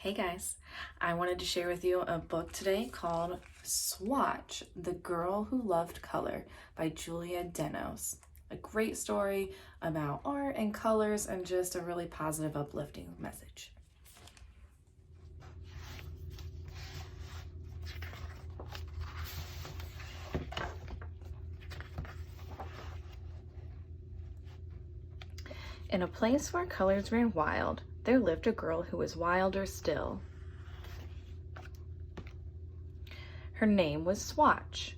Hey guys, I wanted to share with you a book today called Swatch, The Girl Who Loved Color by Julia Denos. A great story about art and colors and just a really positive, uplifting message. In a place where colors ran wild, there lived a girl who was wilder still. Her name was Swatch,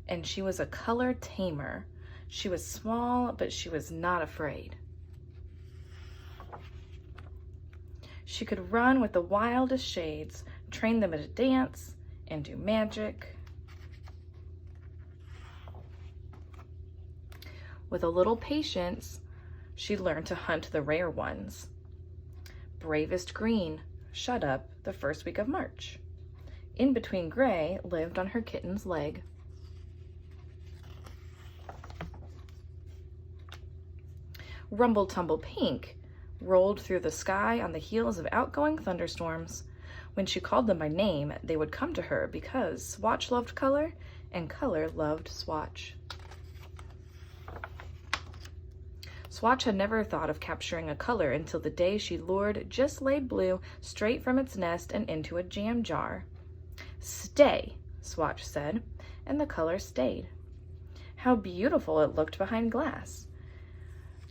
and she was a color tamer. She was small, but she was not afraid. She could run with the wildest shades, train them to dance, and do magic. With a little patience, she learned to hunt the rare ones. Bravest Green shut up the first week of March. In Between Gray lived on her kitten's leg. Rumble Tumble Pink rolled through the sky on the heels of outgoing thunderstorms. When she called them by name, they would come to her because Swatch loved color and color loved Swatch. Swatch had never thought of capturing a color until the day she lured Just Laid Blue straight from its nest and into a jam jar. "Stay," Swatch said, and the color stayed. How beautiful it looked behind glass.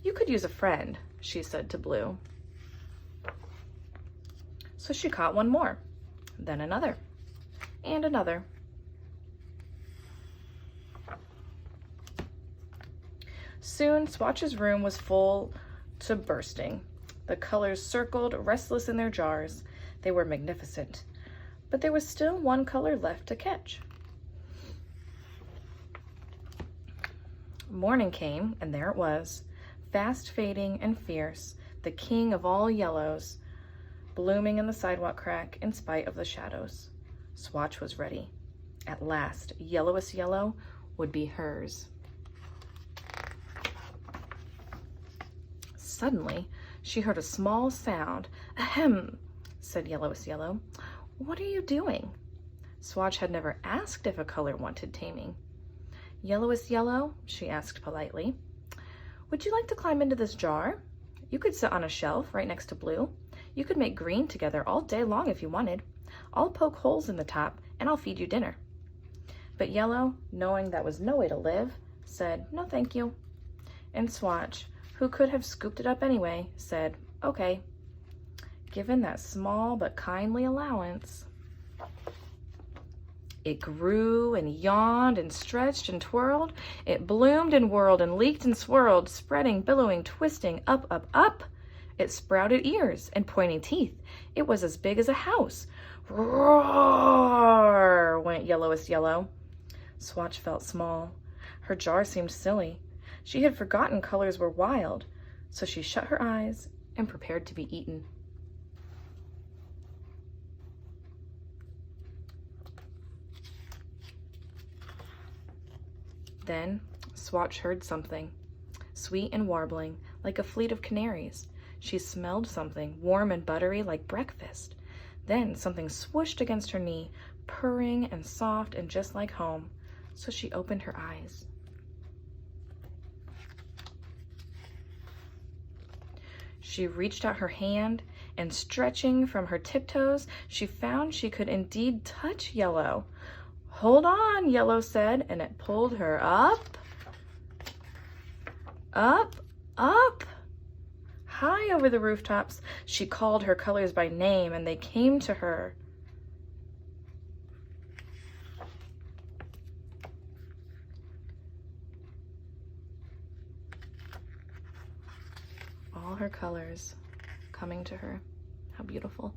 "You could use a friend," she said to Blue. So she caught one more, then another, and another. Soon, Swatch's room was full to bursting. The colors circled, restless in their jars. They were magnificent, but there was still one color left to catch. Morning came, and there it was, fast fading and fierce, the king of all yellows, blooming in the sidewalk crack in spite of the shadows. Swatch was ready. At last, yellowest yellow would be hers. Suddenly, she heard a small sound. "Ahem," said Yellowest Yellow. "What are you doing?" Swatch had never asked if a color wanted taming. "Yellowest Yellow," she asked politely, "would you like to climb into this jar? You could sit on a shelf right next to Blue. You could make green together all day long if you wanted. I'll poke holes in the top and I'll feed you dinner." But Yellow, knowing that was no way to live, said, "No, thank you." And Swatch, who could have scooped it up anyway, said, "Okay." Given that small but kindly allowance, it grew and yawned and stretched and twirled. It bloomed and whirled and leaked and swirled, spreading, billowing, twisting, up, up, up. It sprouted ears and pointy teeth. It was as big as a house. "Roar!" went Yellowest Yellow. Swatch felt small. Her jar seemed silly. She had forgotten colors were wild, so she shut her eyes and prepared to be eaten. Then Swatch heard something, sweet and warbling, like a fleet of canaries. She smelled something warm and buttery like breakfast. Then something swooshed against her knee, purring and soft and just like home, so she opened her eyes. She reached out her hand, and stretching from her tiptoes, she found she could indeed touch Yellow. "Hold on," Yellow said, and it pulled her up, up, up. High over the rooftops, she called her colors by name, and they came to her. All her colors coming to her. How beautiful.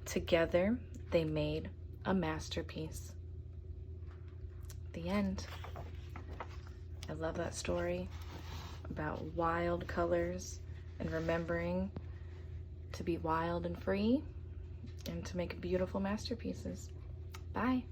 Together, they made a masterpiece. The end. I love that story about wild colors and remembering to be wild and free and to make beautiful masterpieces. Bye.